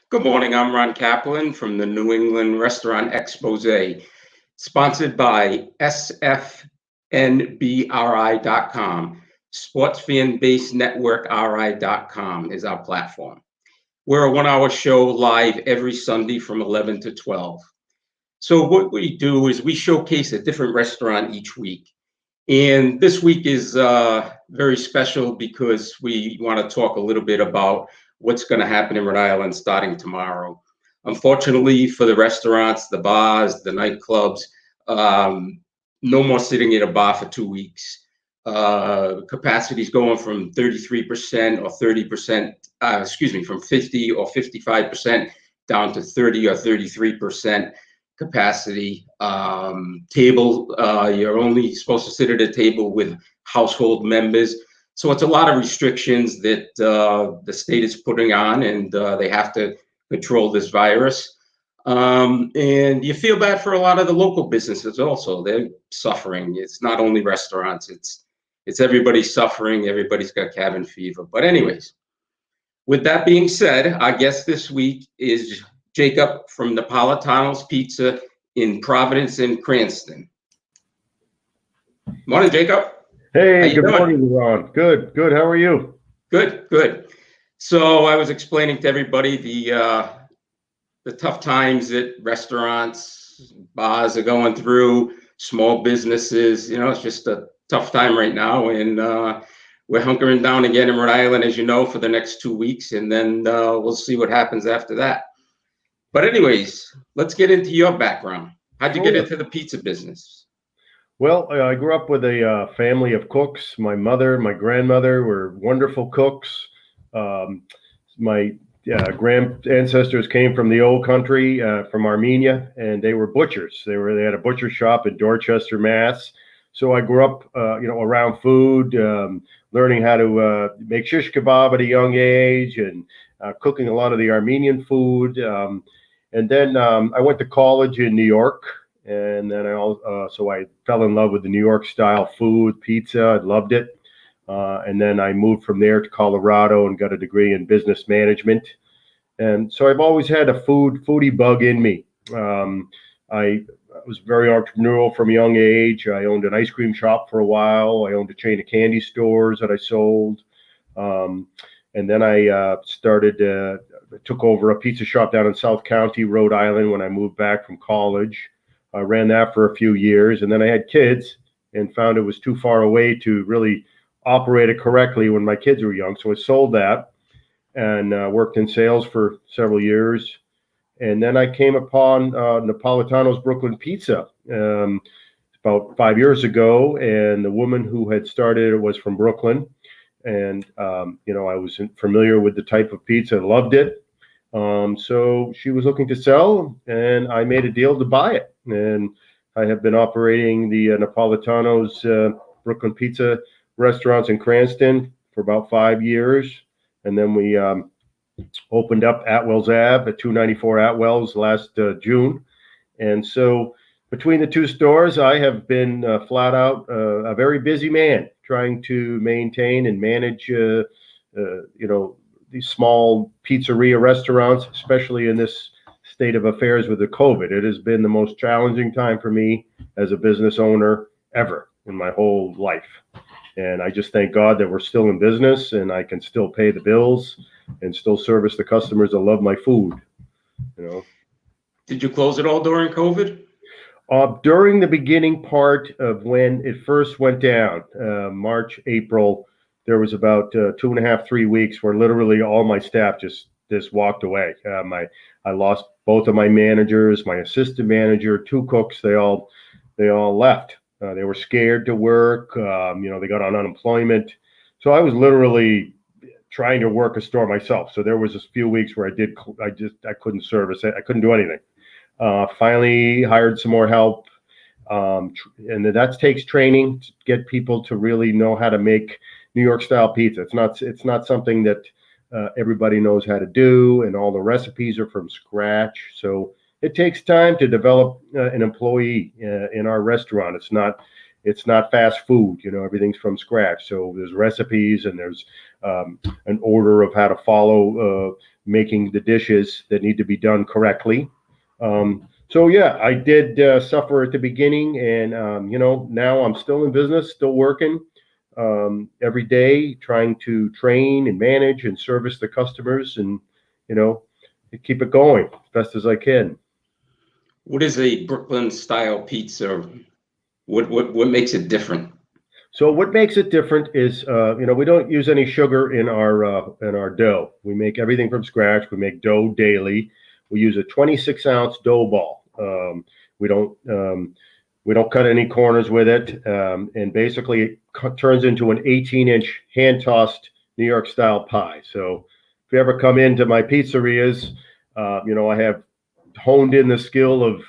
Good morning. I'm Ron Kaplan from the New England Restaurant Expose, sponsored by SFNBRI.com. Sports Fan Base Network RI.com is our platform. We're a 1 hour show live every Sunday from 11 to 12. So, what we do is we showcase a different restaurant each week. And this week is very special because we want to talk a little bit about what's going to happen in Rhode Island starting tomorrow. Unfortunately, for the restaurants, the bars, the nightclubs, no more sitting in a bar for 2 weeks. Capacity is going from 33% or 30%, from 50 or 55% down to 30 or 33% capacity. Table, you're only supposed to sit at a table with household members. So it's a lot of restrictions that the state is putting on, and they have to control this virus. And you feel bad for a lot of the local businesses also. They're suffering. It's not only restaurants, it's everybody suffering. Everybody's got cabin fever. But anyways, with that being said, our guest this week is Jacob from Napolitano's Pizza in Providence and Cranston. Morning, Jacob. Hey, good morning, Ron. Good. How are you? Good. So I was explaining to everybody the tough times that restaurants, bars are going through, small businesses. It's just a tough time right now, and we're hunkering down again in Rhode Island, as you know, for the next 2 weeks, and then we'll see what happens after that. But anyways, let's get into your background. How'd you get into the pizza business? Well, I grew up with a family of cooks. My mother, my grandmother were wonderful cooks. My grand ancestors came from the old country, from Armenia, and they were butchers. They had a butcher shop in Dorchester, Mass. So I grew up, around food, learning how to make shish kebab at a young age, and cooking a lot of the Armenian food. And then I went to college in New York, and then so I fell in love with the New York style food, pizza. I loved it. And then I moved from there to Colorado and got a degree in business management. And so I've always had a foodie bug in me. I was very entrepreneurial from a young age. I owned an ice cream shop for a while. I owned a chain of candy stores that I sold. And then I took over a pizza shop down in South County, Rhode Island, when I moved back from college. I ran that for a few years, and then I had kids and found it was too far away to really operate it correctly when my kids were young. So I sold that and worked in sales for several years. And then I came upon Napolitano's Brooklyn Pizza about 5 years ago, and the woman who had started it was from Brooklyn. And, I was familiar with the type of pizza, loved it. So she was looking to sell, and I made a deal to buy it. And I have been operating the Napolitano's Brooklyn Pizza restaurants in Cranston for about 5 years. And then we opened up Atwell's Ave at 294 Atwell's last June. And so between the two stores, I have been flat out a very busy man trying to maintain and manage, these small pizzeria restaurants, especially in this state of affairs with the COVID. It has been the most challenging time for me as a business owner ever in my whole life. And I just thank God that we're still in business and I can still pay the bills and still service the customers that love my food. Did you close it all during COVID? During the beginning part of when it first went down, March, April, there was about 2.5, 3 weeks where literally all my staff just walked away. I lost both of my managers, my assistant manager, 2 cooks. They all left. They were scared to work. They got on unemployment. So I was literally trying to work a store myself. So there was a few weeks where I couldn't service it. I couldn't do anything. Finally hired some more help. And that takes training to get people to really know how to make New York style pizza. It's not something that everybody knows how to do, and all the recipes are from scratch. So it takes time to develop an employee in our restaurant. It's it's not fast food. Everything's from scratch. So there's recipes and there's an order of how to follow making the dishes that need to be done correctly. So yeah, I did suffer at the beginning, and now I'm still in business, still working every day, trying to train and manage and service the customers, and keep it going as best as I can. What is a Brooklyn style pizza? What makes it different? So what makes it different is, we don't use any sugar in our dough. We make everything from scratch. We make dough daily. We use a 26-ounce dough ball. We don't cut any corners with it, and basically it turns into an 18-inch hand-tossed New York style pie. So if you ever come into my pizzerias, I have honed in the skill of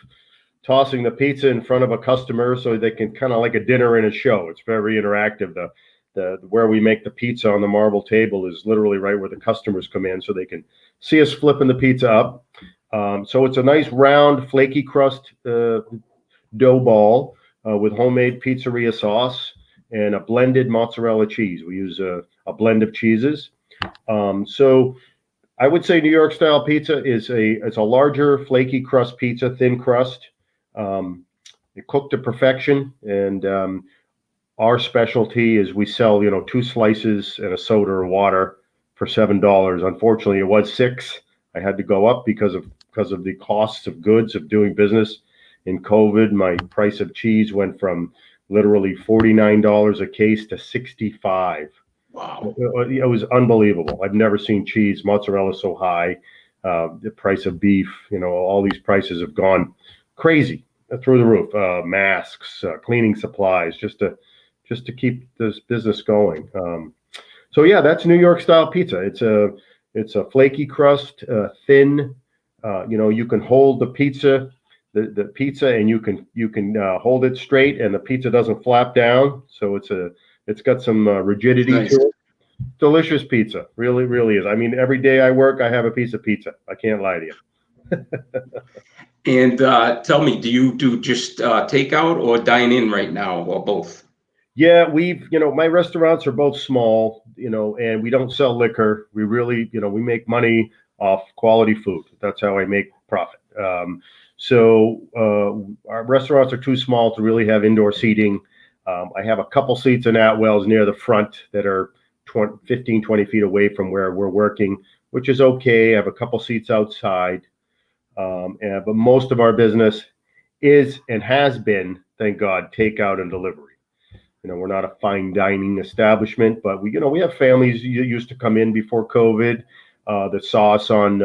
tossing the pizza in front of a customer so they can kind of like a dinner and a show. It's very interactive. The where we make the pizza on the marble table is literally right where the customers come in, so they can see us flipping the pizza up. So it's a nice round flaky crust dough ball with homemade pizzeria sauce and a blended mozzarella cheese. We use a blend of cheeses. So I would say New York style pizza is it's a larger flaky crust pizza, thin crust. It cooked to perfection, and our specialty is we sell 2 slices and a soda or water for $7. Unfortunately, it was $6. I had to go up because of the costs of goods of doing business. In COVID, my price of cheese went from literally $49 a case to $65. Wow. It was unbelievable. I've never seen cheese, mozzarella so high. The price of beef, all these prices have gone crazy through the roof. Masks, cleaning supplies, just to keep this business going. So yeah, that's New York style pizza. It's a flaky crust, thin. You can hold the pizza, the pizza, and you can hold it straight, and the pizza doesn't flap down. So it's got some rigidity Nice. to it. Delicious pizza, really, really is. I mean, every day I work, I have a piece of pizza. I can't lie to you. And tell me, do you do just takeout or dine in right now, or both? Yeah, my restaurants are both small, and we don't sell liquor. We really, we make money off quality food. That's how I make profit. So our restaurants are too small to really have indoor seating. I have a couple seats in Atwell's near the front that are 15, 20 feet away from where we're working, which is okay. I have a couple seats outside. But most of our business is and has been, thank God, takeout and delivery. We're not a fine dining establishment, but we have families who used to come in before COVID that saw us on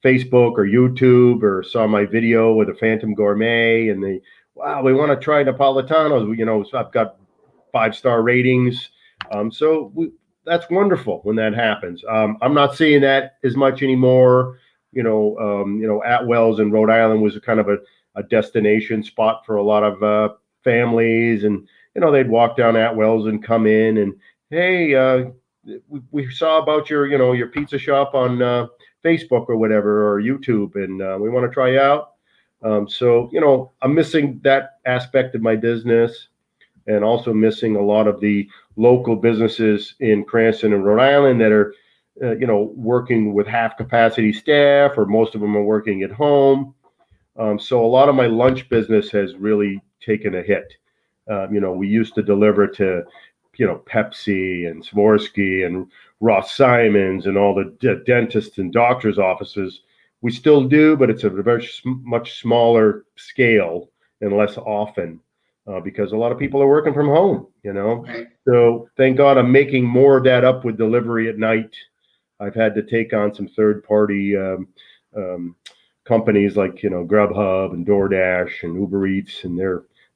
Facebook or YouTube, or saw my video with a Phantom Gourmet, and we want to try Napolitanos. I've got 5-star ratings. That's wonderful when that happens. I'm not seeing that as much anymore. Atwell's in Rhode Island was a kind of a destination spot for a lot of families, and they'd walk down Atwell's and come in and, hey, we saw about your pizza shop on Facebook or whatever, or YouTube, and we want to try you out. So I'm missing that aspect of my business, and also missing a lot of the local businesses in Cranston and Rhode Island that are working with half capacity staff, or most of them are working at home. So a lot of my lunch business has really taken a hit. We used to deliver to, Pepsi and Swarovski and Ross Simons and all the dentists and doctors' offices. We still do, but it's a very much smaller scale and less often, because a lot of people are working from home, Right. So thank God I'm making more of that up with delivery at night. I've had to take on some third-party companies like Grubhub and DoorDash and Uber Eats, and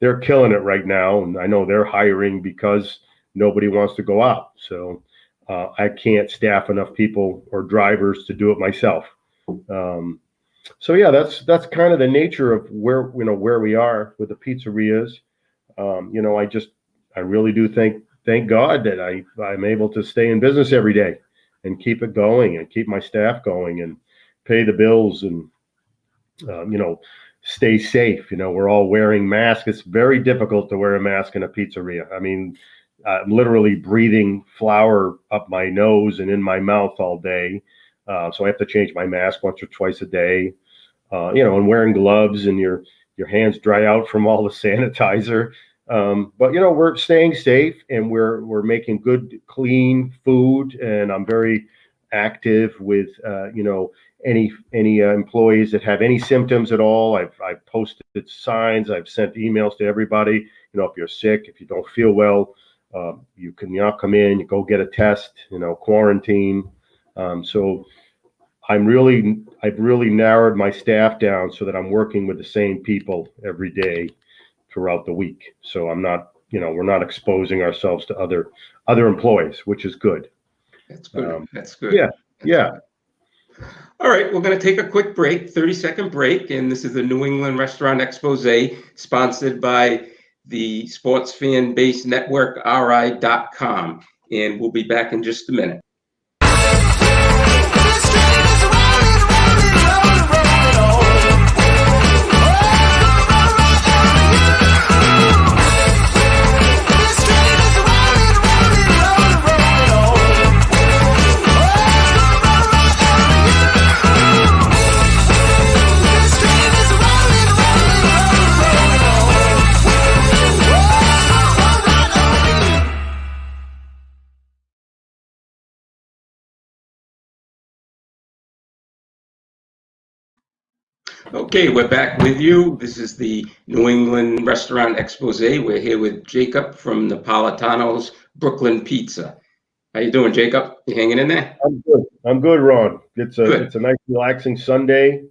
they're killing it right now. And I know they're hiring because nobody wants to go out. So I can't staff enough people or drivers to do it myself. So yeah, that's kind of the nature of where we are with the pizzerias. I really do thank God that I'm able to stay in business every day and keep it going and keep my staff going and pay the bills and stay safe. We're all wearing masks. It's very difficult to wear a mask in a pizzeria. I mean, I'm literally breathing flour up my nose and in my mouth all day. So I have to change my mask once or twice a day. And wearing gloves, and your hands dry out from all the sanitizer. But we're staying safe, and we're making good, clean food. And I'm very active with any employees that have any symptoms at all. I've posted signs. I've sent emails to everybody. If you're sick, if you don't feel well, you can now come in. You go get a test. Quarantine. So I've really narrowed my staff down so that I'm working with the same people every day throughout the week. So I'm not, we're not exposing ourselves to other employees, which is good. That's good. That's good. Yeah. That's good. All right, we're going to take a quick break, 30-second break, and this is the New England Restaurant Expose, sponsored by the sports fan based network RI.com, and we'll be back in just a minute. Okay, we're back with you. This is the New England Restaurant Expose. We're here with Jacob from Napolitano's Brooklyn Pizza. How you doing, Jacob? You hanging in there? I'm good, Ron. It's Good. It's a nice, relaxing Sunday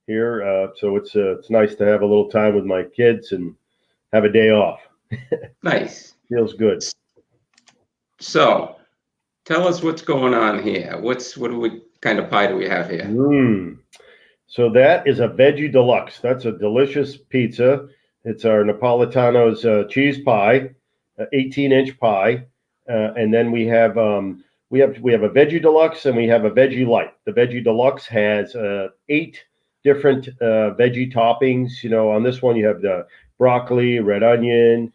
here. So it's nice to have a little time with my kids and have a day off. Nice. Feels good. So, tell us what's going on here. What kind of pie do we have here? So that is a veggie deluxe. That's a delicious pizza. It's our Napolitano's cheese pie, 18-inch pie, and then we have a veggie deluxe and we have a veggie light. The veggie deluxe has 8 different veggie toppings. On this one you have the broccoli, red onion,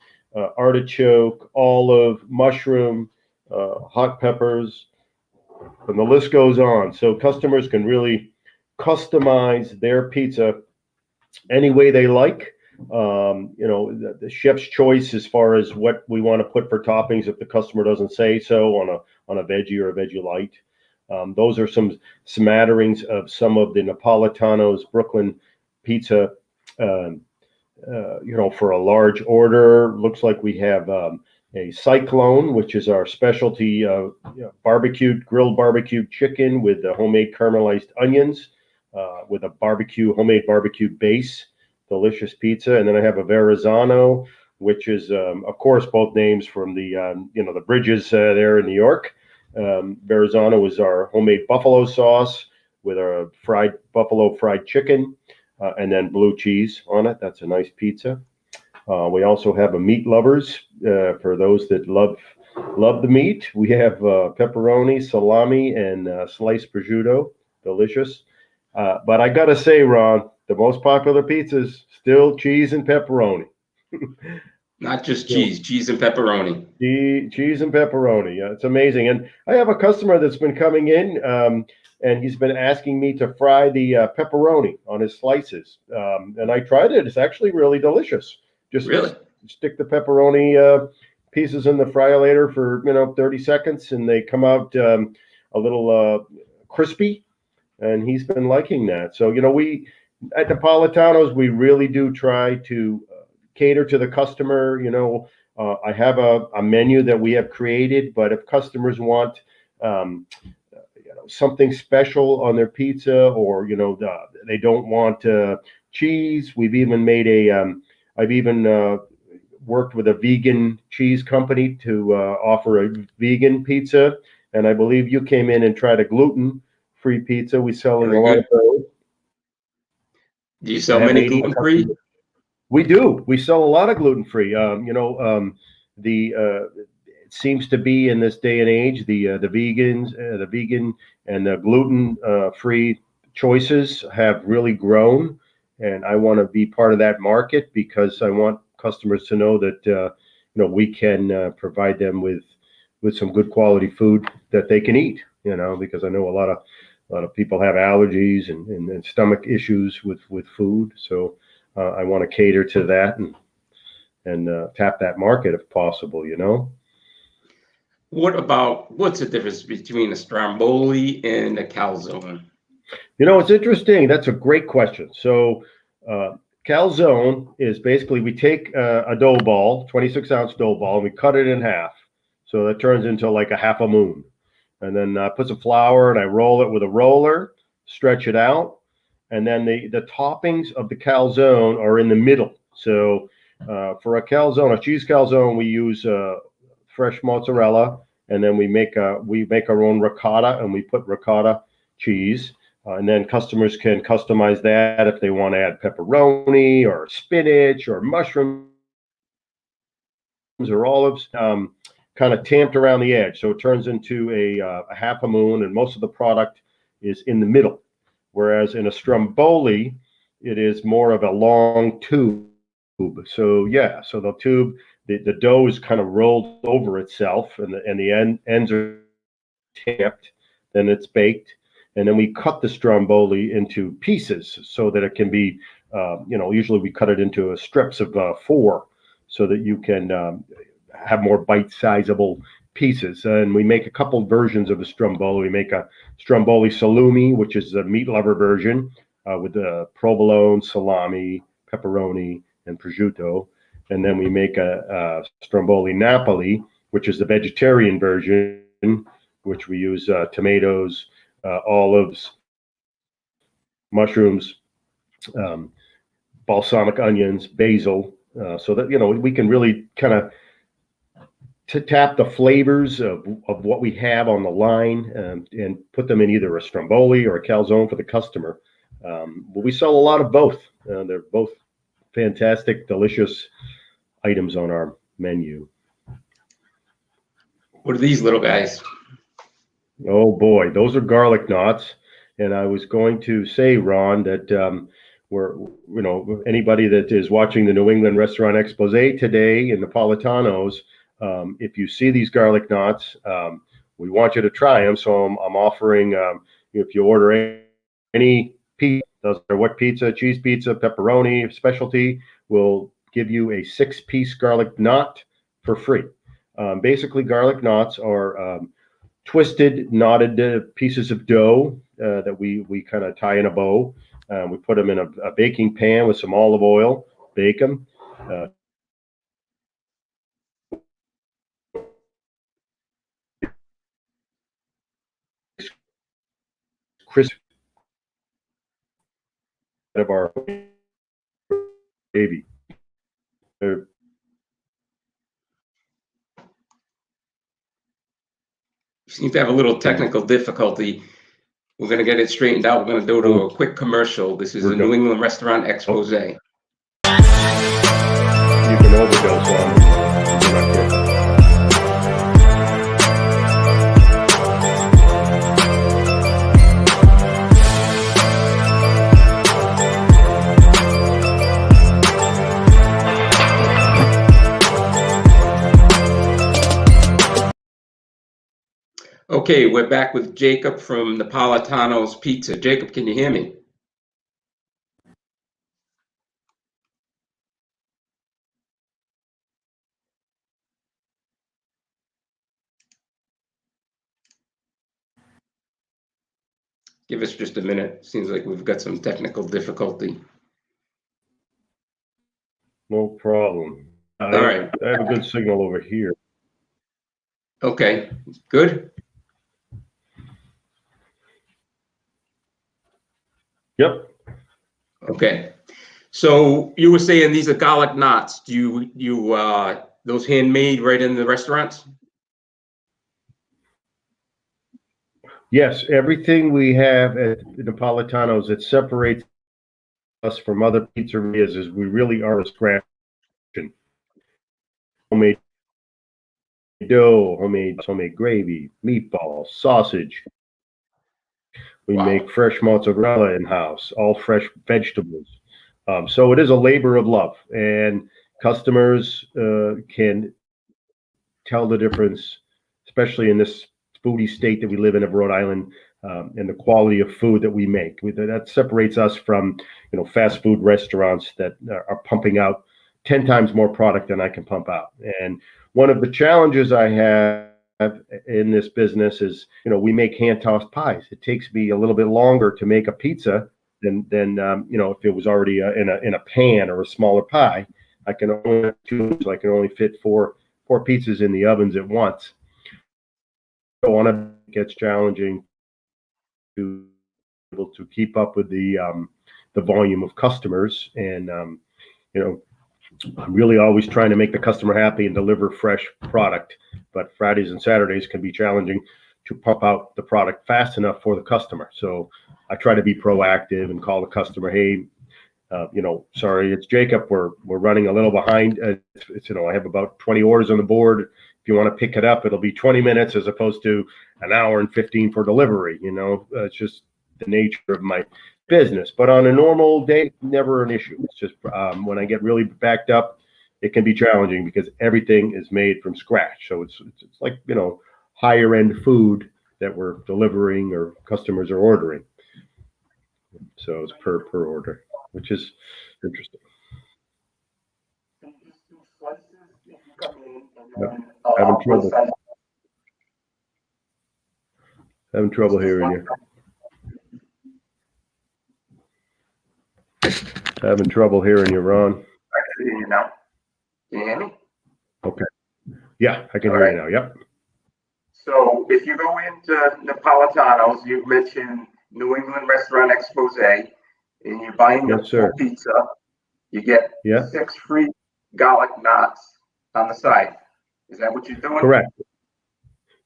artichoke, olive, mushroom, hot peppers, and the list goes on. So customers can really customize their pizza any way they like. The chef's choice as far as what we want to put for toppings if the customer doesn't say so on a veggie or a veggie light. Those are some smatterings of some of the Napolitano's Brooklyn pizza. For a large order, looks like we have a Cyclone, which is our specialty grilled barbecued chicken with the homemade caramelized onions. With a homemade barbecue base, delicious pizza. And then I have a Verrazano, which is, of course, both names from the bridges there in New York. Verrazano is our homemade buffalo sauce with our buffalo fried chicken, and then blue cheese on it. That's a nice pizza. We also have a Meat Lovers for those that love the meat. We have pepperoni, salami, and sliced prosciutto. Delicious. But I gotta say, Ron, the most popular pizzas still cheese and pepperoni. Not just cheese and pepperoni. Cheese and pepperoni. It's amazing. And I have a customer that's been coming in, and he's been asking me to fry the pepperoni on his slices. And I tried it. It's actually really delicious. Just really stick the pepperoni pieces in the fryer for 30 seconds, and they come out a little crispy. And he's been liking that. So, we at Napolitano's, we really do try to cater to the customer. I have a menu that we have created, but if customers want, something special on their pizza, or, they don't want cheese, we've even made I've even worked with a vegan cheese company to offer a vegan pizza. And I believe you came in and tried a gluten-free pizza. We sell a lot of those. Do you sell many gluten-free? We do. We sell a lot of gluten-free. It seems to be in this day and age, the vegan and the gluten-free choices have really grown. and I want to be part of that market because I want customers to know that we can provide them with some good quality food that they can eat. Because I know a lot of people have allergies and stomach issues with food, so I want to cater to that and tap that market if possible. What's the difference between a Stromboli and a calzone? It's interesting. That's a great question. So, calzone is basically we take a dough ball, 26-ounce dough ball, and we cut it in half. So that turns into like a half a moon. And then put some flour and I roll it with a roller, stretch it out. And then the toppings of the calzone are in the middle. So for a cheese calzone, we use fresh mozzarella, and then we make our own ricotta, and we put ricotta cheese. And then customers can customize that if they want to add pepperoni or spinach or mushrooms or olives, kind of tamped around the edge. So it turns into a half a moon, and most of the product is in the middle. Whereas in a Stromboli, it is more of a long tube. So the tube, the dough is kind of rolled over itself, and the ends are tamped. Then it's baked, and then we cut the Stromboli into pieces so that it can be, usually we cut it into strips of 4, so that you can have more bite-sizable pieces. And we make a couple versions of the Stromboli. We make a Stromboli salumi, which is the meat lover version, with the provolone, salami, pepperoni, and prosciutto. And then we make a Stromboli Napoli, which is the vegetarian version, which we use tomatoes, olives, mushrooms, balsamic onions, basil, so that we can really kind of to tap the flavors of what we have on the line, and put them in either a Stromboli or a calzone for the customer. But we sell a lot of both. They're both fantastic, delicious items on our menu. What are these little guys? Oh boy, those are garlic knots. And I was going to say, Ron, that anybody that is watching the New England Restaurant Expose today in Napolitano's, if you see these garlic knots, we want you to try them. So I'm offering, if you order any pizza, doesn't matter what pizza, cheese pizza, pepperoni, specialty, we'll give you a 6-piece garlic knot for free. Basically, garlic knots are twisted, knotted pieces of dough that we kind of tie in a bow. We put them in a baking pan with some olive oil, bake them. Crisp of our baby. Seem to have a little technical difficulty. We're going to get it straightened out. We're going to go to a quick commercial. This is the New England Restaurant Expose. You can overdose on it. Okay, we're back with Jacob from Napolitano's Pizza. Jacob, can you hear me? Give us just a minute. Seems like we've got some technical difficulty. No problem. All right. I have a good signal over here. Okay, good. Yep. Okay. So you were saying these are garlic knots. Do you those handmade right in the restaurants? Yes, everything we have at Napolitano's that separates us from other pizzerias is we really are a scratch. Homemade dough, homemade gravy, meatballs, sausage. We make fresh mozzarella in-house, all fresh vegetables. So it is a labor of love, and customers can tell the difference, especially in this foodie state that we live in of Rhode Island, and the quality of food that we make. That separates us from, fast food restaurants that are pumping out 10 times more product than I can pump out. And one of the challenges I have in this business is, we make hand tossed pies. It takes me a little bit longer to make a pizza than if it was already in a pan or a smaller pie. I can only have two, so I can only fit four pizzas in the ovens at once. So on it gets challenging to be able to keep up with the volume of customers, and I'm really always trying to make the customer happy and deliver fresh product. But Fridays and Saturdays can be challenging to pump out the product fast enough for the customer. So I try to be proactive and call the customer, hey, sorry, it's Jacob. We're running a little behind. I have about 20 orders on the board. If you want to pick it up, it'll be 20 minutes as opposed to an hour and 15 for delivery. It's just the nature of my business. But on a normal day, never an issue. It's just when I get really backed up, it can be challenging because everything is made from scratch. So it's like, higher end food that we're delivering or customers are ordering. So it's per order, which is interesting. Yep. Having trouble hearing you. Having trouble hearing you, Ron. I can hear you now. Can you hear me? Okay. Yeah, I can hear you now. Yep. So if you go into Napolitano's, you mentioned New England Restaurant Expose, and you're buying the full pizza, you get 6 free garlic knots on the side. Is that what you're doing? Correct.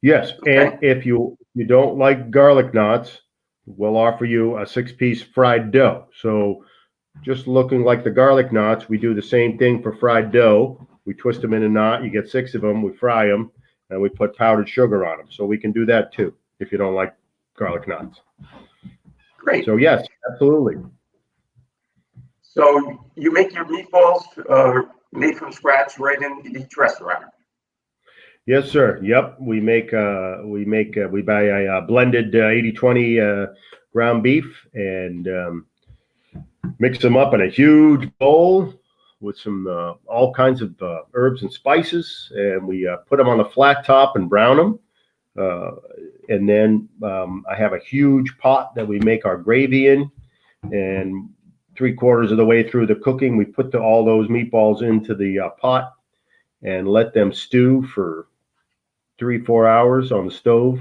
Yes. Okay. And if you don't like garlic knots, we'll offer you a 6-piece fried dough. So just looking like the garlic knots, we do the same thing for fried dough. We twist them in a knot. You get 6 of them. We fry them, and we put powdered sugar on them. So we can do that too if you don't like garlic knots. Great. So yes, absolutely. So you make your meatballs made from scratch right in each restaurant? Yes, sir. Yep. We buy a blended 80-20 ground beef and mix them up in a huge bowl with some all kinds of herbs and spices, and we put them on the flat top and brown them. And then I have a huge pot that we make our gravy in, and 3/4 of the way through the cooking, we put all those meatballs into the pot and let them stew for 3-4 hours on the stove.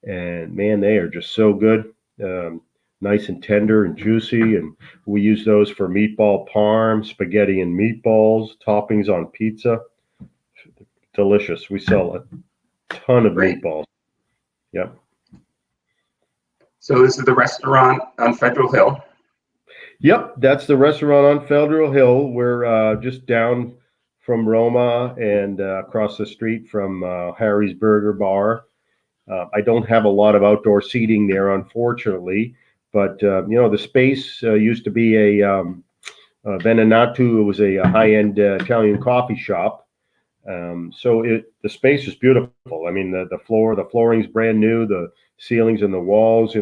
And man, they are just so good. Nice and tender and juicy, and we use those for meatball parm, spaghetti and meatballs, toppings on pizza. Delicious. We sell a ton of meatballs. Yep. So this is the restaurant on Federal Hill? Yep, that's the restaurant on Federal Hill. We're just down from Roma and across the street from Harry's Burger Bar. I don't have a lot of outdoor seating there, unfortunately. But, the space used to be a Venanato. It was a high-end Italian coffee shop. So the space is beautiful. I mean, the flooring's brand new, the ceilings and the walls.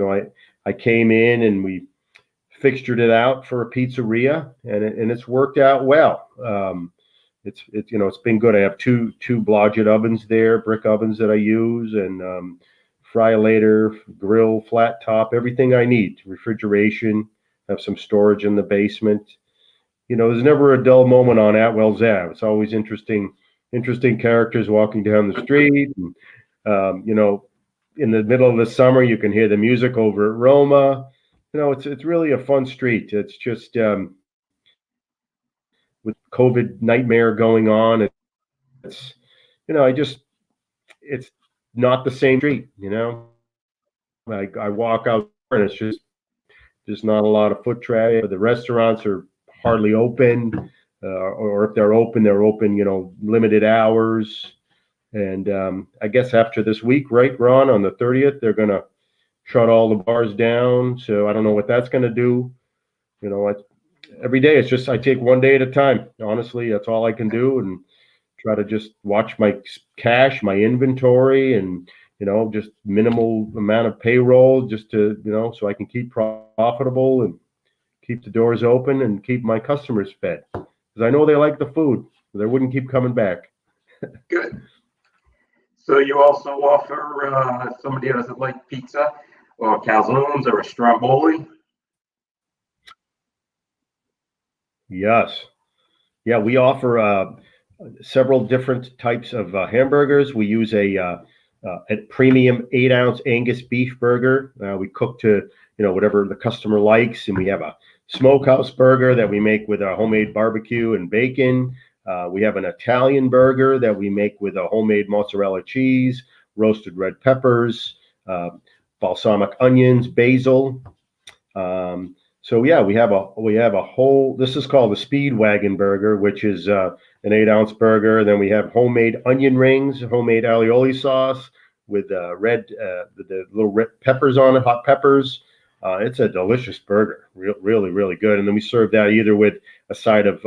I came in and we fixtured it out for a pizzeria, and it's worked out well. It's been good. I have two Blodgett ovens there, brick ovens that I use, and fry-later, grill, flat top, everything I need. Refrigeration, have some storage in the basement. There's never a dull moment on Atwell's Ave. It's always interesting characters walking down the street. And, in the middle of the summer, you can hear the music over at Roma. It's really a fun street. It's just with COVID nightmare going on, it's it's not the same street. I walk out and it's just not a lot of foot traffic. The restaurants are hardly open, or if they're open, limited hours. And I guess after this week, right, Ron, on the 30th, they're going to shut all the bars down. So I don't know what that's going to do. every day. It's just I take one day at a time. Honestly, that's all I can do, and try to just watch my cash, my inventory, and just minimal amount of payroll, just to so I can keep profitable and keep the doors open and keep my customers fed, because I know they like the food. They wouldn't keep coming back. Good. So you also offer somebody that doesn't like pizza or calzones or a stromboli? Yes. Yeah, we offer several different types of hamburgers. We use a premium 8-ounce Angus beef burger. We cook to whatever the customer likes, and we have a smokehouse burger that we make with a homemade barbecue and bacon. We have an Italian burger that we make with a homemade mozzarella cheese, roasted red peppers, balsamic onions, basil. So yeah, we have a whole. This is called the Speedwagon burger, which is an 8-ounce burger. And then we have homemade onion rings, homemade alioli sauce with the little red peppers on it, hot peppers. It's a delicious burger, really, really good. And then we serve that either with a side of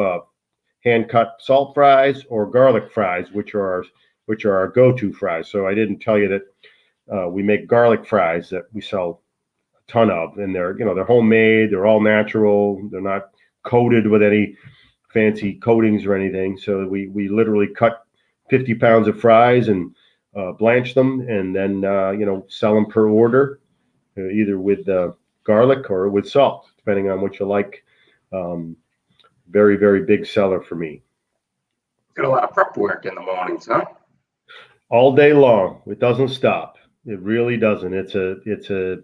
hand cut salt fries or garlic fries, which are our go-to fries. So I didn't tell you that we make garlic fries that we sell ton of, and they're homemade, they're all natural, they're not coated with any fancy coatings or anything. So we literally cut 50 pounds of fries and blanch them, and then sell them per order, either with garlic or with salt, depending on what you like. Very, very big seller for me. Got a lot of prep work in the mornings, huh? All day long. It doesn't stop. It really doesn't. It's a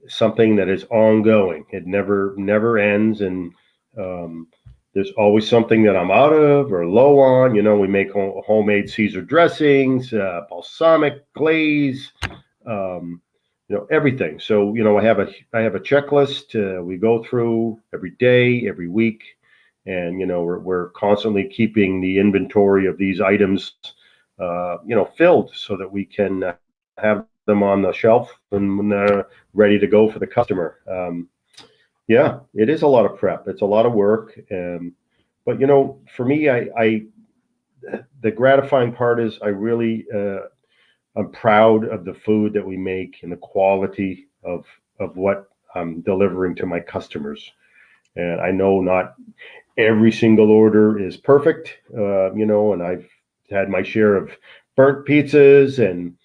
something that is ongoing. It never ends, and there's always something that I'm out of or low on. We make homemade Caesar dressings, balsamic glaze, everything. So I have a checklist we go through every day, every week, and we're constantly keeping the inventory of these items filled, so that we can have them on the shelf when they're ready to go for the customer. Yeah, it is a lot of prep. It's a lot of work. But for me, the gratifying part is I'm proud of the food that we make and the quality of what I'm delivering to my customers. And I know not every single order is perfect, and I've had my share of burnt pizzas and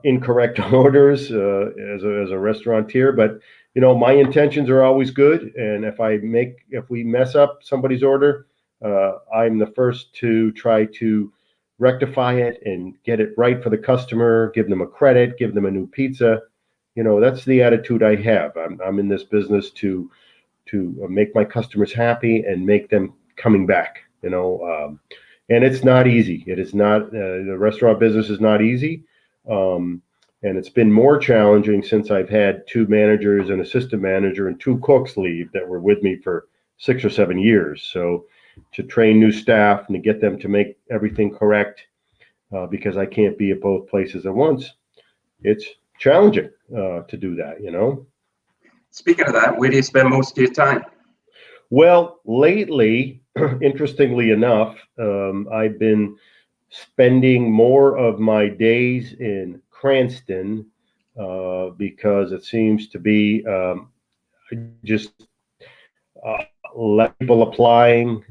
incorrect orders as a restaurateur, but my intentions are always good. And if we mess up somebody's order, I'm the first to try to rectify it and get it right for the customer, give them a credit, give them a new pizza. That's the attitude I have. I'm in this business to make my customers happy and make them coming back. And it's not easy. It is not. The restaurant business is not easy. And it's been more challenging since I've had 2 managers, an assistant manager, and 2 cooks leave that were with me for 6 or 7 years. So to train new staff and to get them to make everything correct, because I can't be at both places at once, it's challenging to do that, Speaking of that, where do you spend most of your time? Well, lately, interestingly enough, I've been spending more of my days in Cranston, because it seems to be just less people applying.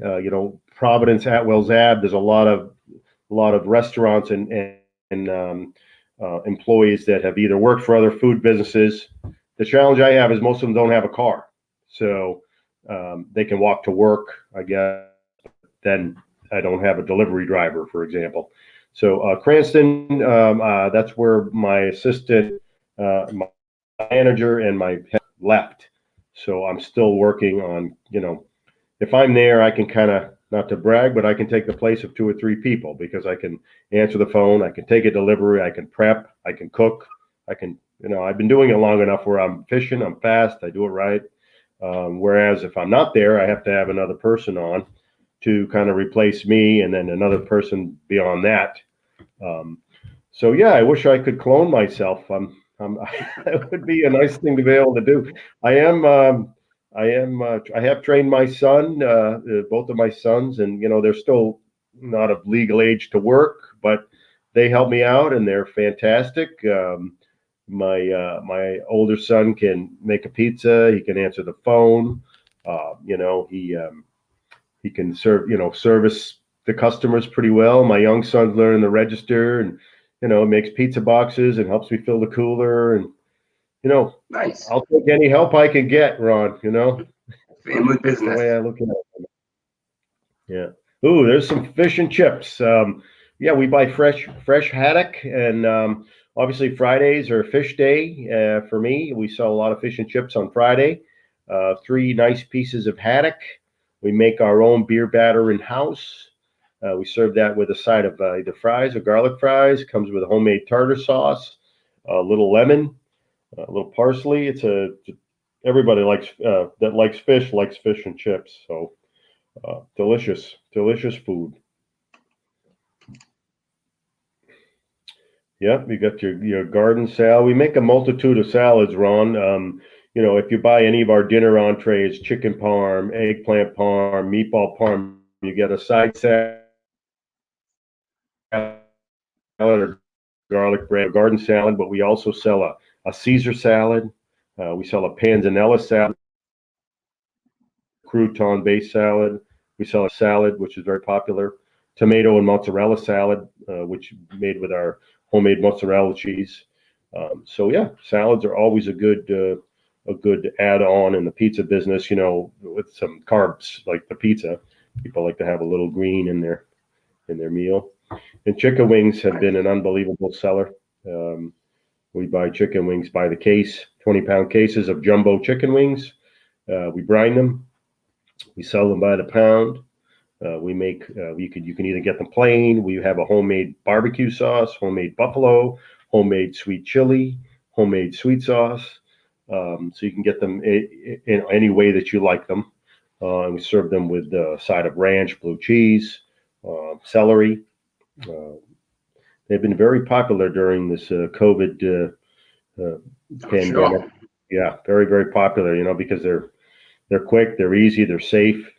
Providence, Atwell's Ave. There's a lot of restaurants and employees that have either worked for other food businesses. The challenge I have is most of them don't have a car, so they can walk to work, I guess. Then I don't have a delivery driver, for example. So Cranston, that's where my assistant, my manager, and my head left. So I'm still working on, if I'm there, I can kind of, not to brag, but I can take the place of 2 or 3 people, because I can answer the phone, I can take a delivery, I can prep, I can cook, I've been doing it long enough where I'm efficient, I'm fast, I do it right. Whereas if I'm not there, I have to have another person on to kind of replace me, and then another person beyond that. So yeah, I wish I could clone myself. It would be a nice thing to be able to do. I am I am. I have trained my son, both of my sons, and they're still not of legal age to work, but they help me out, and they're fantastic. My older son can make a pizza. He can answer the phone. He can service the customers pretty well. My young son's learning the register, and makes pizza boxes and helps me fill the cooler, and Nice. I'll take any help I can get, Ron. Family That's the business. way I look at it. Yeah. Ooh, there's some fish and chips. Yeah, we buy fresh haddock, and obviously Fridays are fish day. For me, we sell a lot of fish and chips on Friday. Three nice pieces of haddock. We make our own beer batter in house. We serve that with a side of either fries or garlic fries. Comes with a homemade tartar sauce, a little lemon, a little parsley. Everybody that likes fish and chips. So delicious food. Yeah, you got your garden salad. We make a multitude of salads, Ron. If you buy any of our dinner entrees, chicken parm, eggplant parm, meatball parm, you get a side salad or garlic bread, garden salad. But we also sell a Caesar salad. We sell a panzanella salad, crouton-based salad. We sell a salad, which is very popular, tomato and mozzarella salad, which made with our homemade mozzarella cheese. So yeah, salads are always a good add-on in the pizza business. With some carbs like the pizza, people like to have a little green in their meal. And chicken wings have been an unbelievable seller. We buy chicken wings by the case, 20-pound cases of jumbo chicken wings. We brine them. We sell them by the pound. You can either get them plain. We have a homemade barbecue sauce, homemade buffalo, homemade sweet chili, homemade sweet sauce. So you can get them in any way that you like them. And we serve them with a side of ranch, blue cheese, celery. They've been very popular during this COVID pandemic. Sure. Yeah, very, very popular, because they're quick, they're easy, they're safe.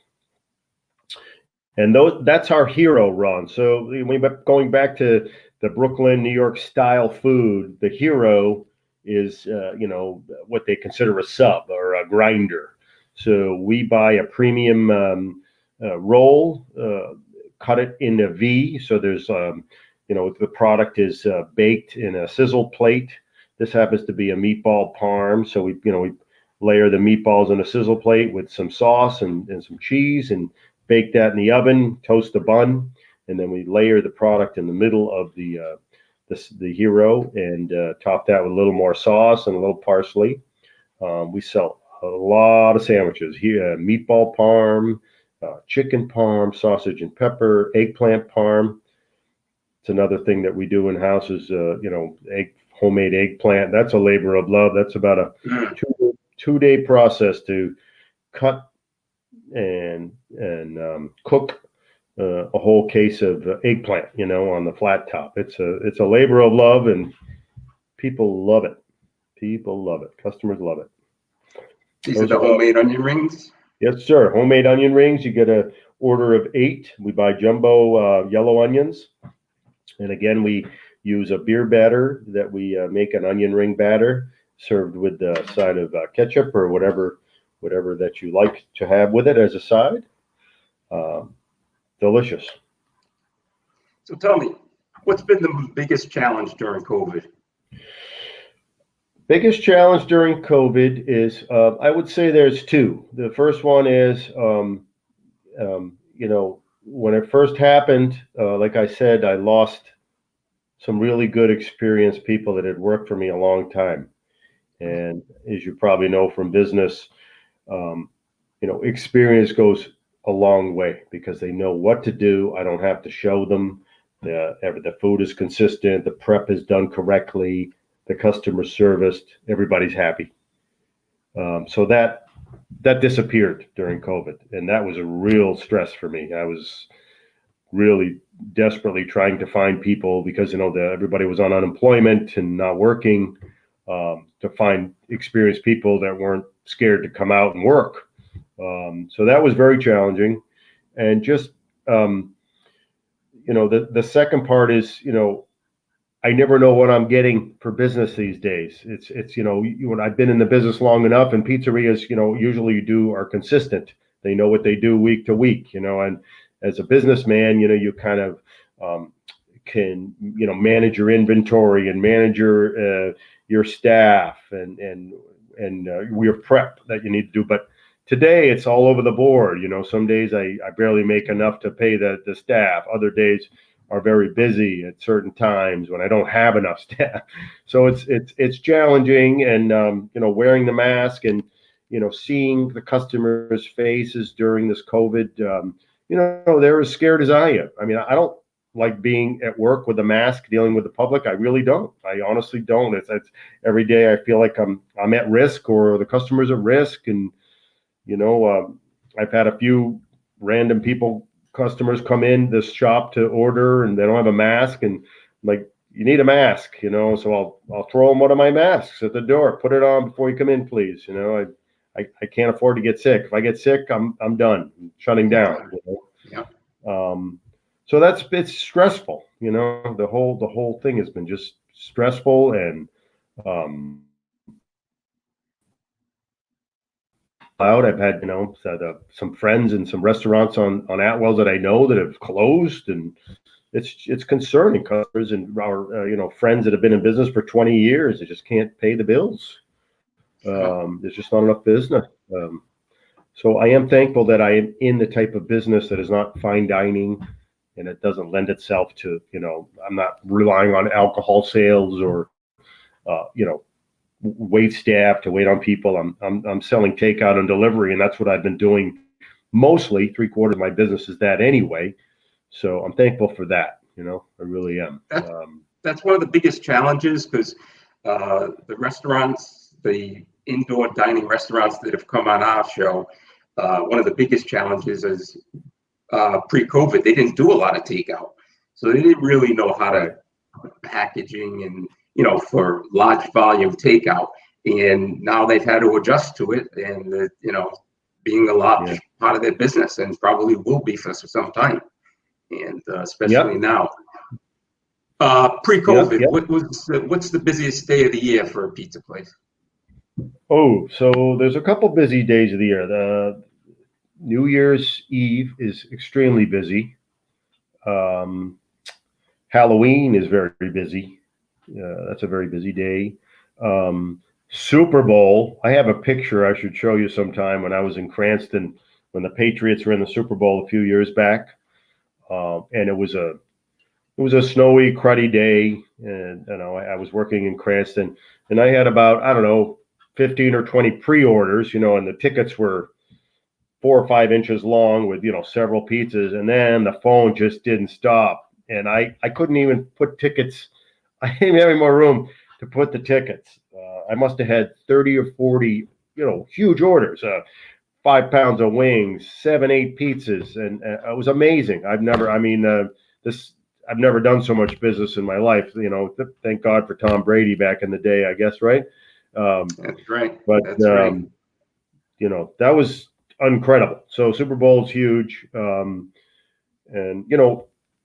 And that's our hero, Ron. So going back to the Brooklyn, New York style food, the hero is, what they consider a sub or a grinder. So we buy a premium roll, cut it in a V. So there's, the product is baked in a sizzle plate. This happens to be a meatball parm. So we layer the meatballs in a sizzle plate with some sauce and some cheese, and bake that in the oven, toast the bun, and then we layer the product in the middle of the hero, and top that with a little more sauce and a little parsley. We sell a lot of sandwiches here: meatball parm, chicken parm, sausage and pepper, eggplant parm. It's another thing that we do in house is homemade eggplant. That's a labor of love. That's about a two-day process to cut and cook a whole case of eggplant, on the flat top. It's a labor of love, and people love it. Customers love it. These are the homemade onion rings. Yes, sir. Homemade onion rings. You get an order of 8. We buy jumbo yellow onions, and again, we use a beer batter that we make an onion ring batter, served with the side of ketchup or whatever that you like to have with it as a side. Delicious. So tell me, what's been the biggest challenge during COVID? Biggest challenge during COVID is, I would say there's two. The first one is, when it first happened, like I said, I lost some really good experienced people that had worked for me a long time. And as you probably know from business, experience goes a long way because they know what to do. I don't have to show them. The food is consistent. The prep is done correctly. The customer serviced. Everybody's happy. So that disappeared during COVID, and that was a real stress for me. I was really desperately trying to find people because everybody was on unemployment and not working. to find experienced people that weren't scared to come out and work. So that was very challenging. And just, the second part is, I never know what I'm getting for business these days. It's when I've been in the business long enough, and pizzerias, usually are consistent. They know what they do week to week, and as a businessman, you kind of can, manage your inventory and manage your staff and your prep that you need to do. But today it's all over the board. Some days I barely make enough to pay the staff. Other days are very busy at certain times when I don't have enough staff. So it's challenging, and wearing the mask and seeing the customers' faces during this COVID. They're as scared as I am. I mean, I don't like being at work with a mask, dealing with the public. I really don't. I honestly don't. It's every day I feel like I'm at risk, or the customer's at risk, and I've had a few random customers come in this shop to order, and they don't have a mask, and I'm like, you need a mask, so I'll throw them one of my masks at the door. Put it on before you come in, please. I can't afford to get sick. If I get sick, I'm done. I'm shutting down. Yeah. So it's stressful. The whole thing has been just stressful, and out. I've had some friends and some restaurants on Atwells that I know that have closed, and it's concerning. Customers and our friends that have been in business for 20 years, they just can't pay the bills. There's just not enough business. So I am thankful that I am in the type of business that is not fine dining, and it doesn't lend itself to I'm not relying on alcohol sales or wait staff to wait on people. I'm selling takeout and delivery, and that's what I've been doing mostly. 3/4 of my business is that anyway. So I'm thankful for that. I really am. That's one of the biggest challenges, because the restaurants, the indoor dining restaurants that have come on our show, one of the biggest challenges is pre-COVID, they didn't do a lot of takeout. So they didn't really know how to packaging and, for large volume takeout. And now they've had to adjust to it, and, being a large part of their business, and probably will be for some time. And especially now. Pre-COVID, what's the busiest day of the year for a pizza place? Oh, so there's a couple busy days of the year. The New Year's Eve is extremely busy. Halloween is very busy. That's a very busy day. Super Bowl. I have a picture I should show you sometime when I was in Cranston when the Patriots were in the Super Bowl a few years back. And it was a snowy, cruddy day, and I was working in Cranston, and I had about 15 or 20 pre-orders, and the tickets were 4 or 5 inches long with several pizzas, and then the phone just didn't stop, and I couldn't even put tickets. I didn't have any more room to put the tickets. I must have had 30 or 40 huge orders. 5 pounds of wings, 7, 8 pizzas, and it was amazing. I've never done so much business in my life. Thank God for Tom Brady back in the day, I guess, right? That's right. But That's right. That was incredible. So Super Bowl's huge, and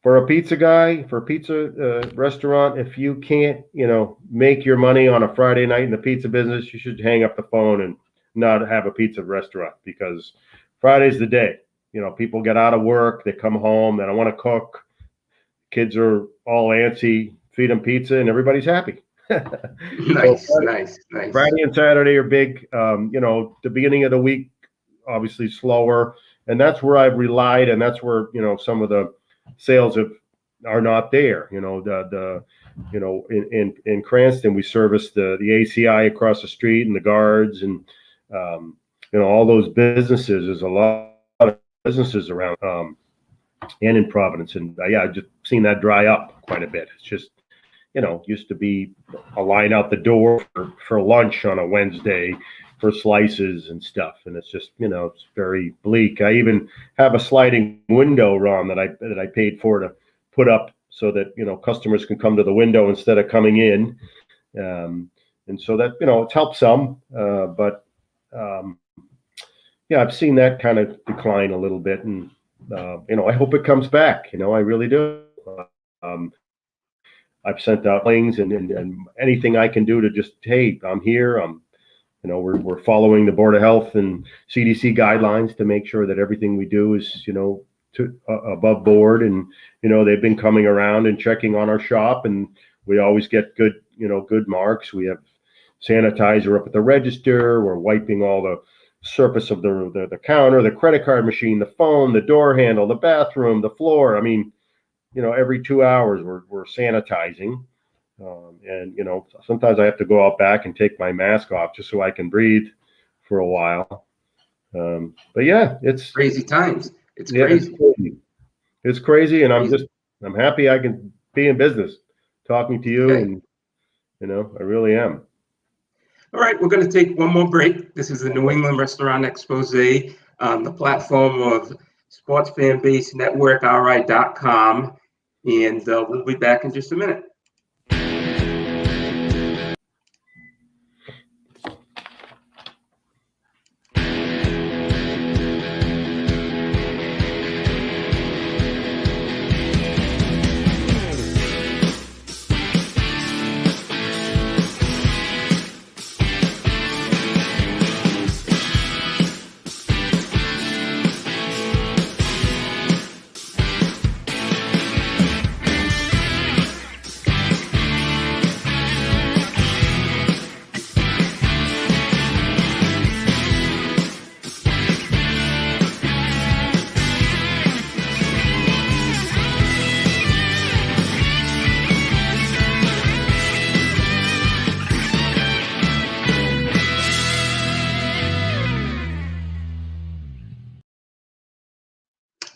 for a pizza guy, for a pizza restaurant, if you can't make your money on a Friday night in the pizza business, you should hang up the phone and not have a pizza restaurant, because Friday's the day. People get out of work, they come home, they don't want to cook. Kids are all antsy, feed them pizza, and everybody's happy. Nice. Friday and Saturday are big. The beginning of the week, obviously slower, and that's where I've relied, and that's where some of the sales are not there. In Cranston, we service the ACI across the street and the guards, and all those businesses. There's a lot of businesses around, and in Providence, and I've just seen that dry up quite a bit. It's just used to be a line out the door for lunch on a Wednesday for slices and stuff, and it's just it's very bleak. I even have a sliding window, Ron, that I paid for to put up so that customers can come to the window instead of coming in. And And so that, it's helped some, but yeah, I've seen that kind of decline a little bit, and I hope it comes back. I really do. Um, I've sent out things and anything I can do to just, hey, I'm here. We're following the Board of Health and CDC guidelines to make sure that everything we do is, above board. And, they've been coming around and checking on our shop, and we always get good marks. We have sanitizer up at the register. We're wiping all the surface of the counter, the credit card machine, the phone, the door handle, the bathroom, the floor. I mean, every 2 hours we're sanitizing. And sometimes I have to go out back and take my mask off just so I can breathe for a while. But yeah, it's crazy times. It's yeah, crazy. It's crazy, and I'm happy I can be in business talking to you, Okay. and I really am. All right, we're going to take one more break. This is the New England Restaurant Expose on the platform of Sports Fan Base Network, RI.com, and we'll be back in just a minute.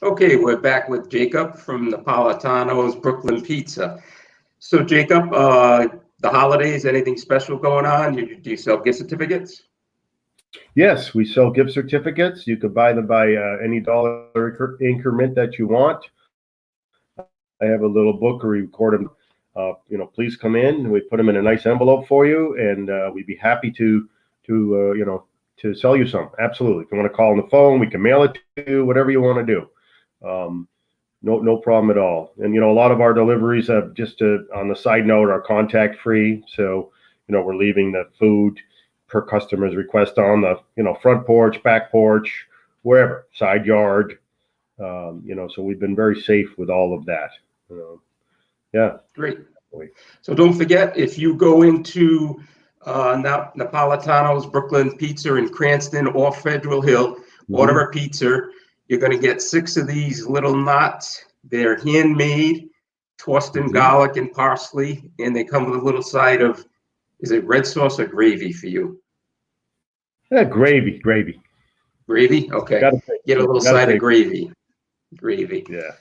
Okay, we're back with Jacob from Napolitano's Brooklyn Pizza. So Jacob, the holidays, anything special going on? Do you sell gift certificates? Yes, we sell gift certificates. You could buy them by any dollar increment that you want. I have a little book where we record them. Please come in. We put them in a nice envelope for you, and we'd be happy to sell you some. Absolutely. If you want to call on the phone, we can mail it to you. Whatever you want to do. No problem at all. And a lot of our deliveries have on the side note are contact free. So we're leaving the food per customer's request on the front porch, back porch, wherever, side yard. So we've been very safe with all of that. Yeah. Great. So don't forget, if you go into Napolitano's Brooklyn Pizza in Cranston or Federal Hill, order a pizza. You're going to get 6 of these little knots. They're handmade, tossed in garlic and parsley, and they come with a little side of, is it red sauce or gravy for you? Yeah, gravy. Gravy? Okay. Get a little side of gravy. Yeah.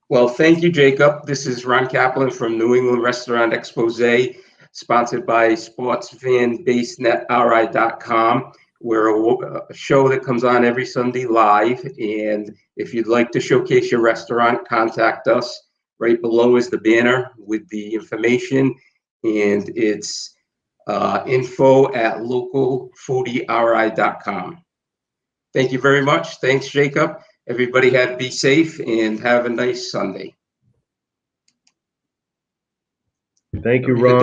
Well, thank you, Jacob. This is Ron Kaplan from New England Restaurant Expose, sponsored by SportsFanBaseNetRI.com. We're a show that comes on every Sunday live, and if you'd like to showcase your restaurant, contact us. Right below is the banner with the information, and it's info@localfoodieri.com. Thank you very much. Thanks, Jacob. Everybody be safe and have a nice Sunday. Thank you, Ron.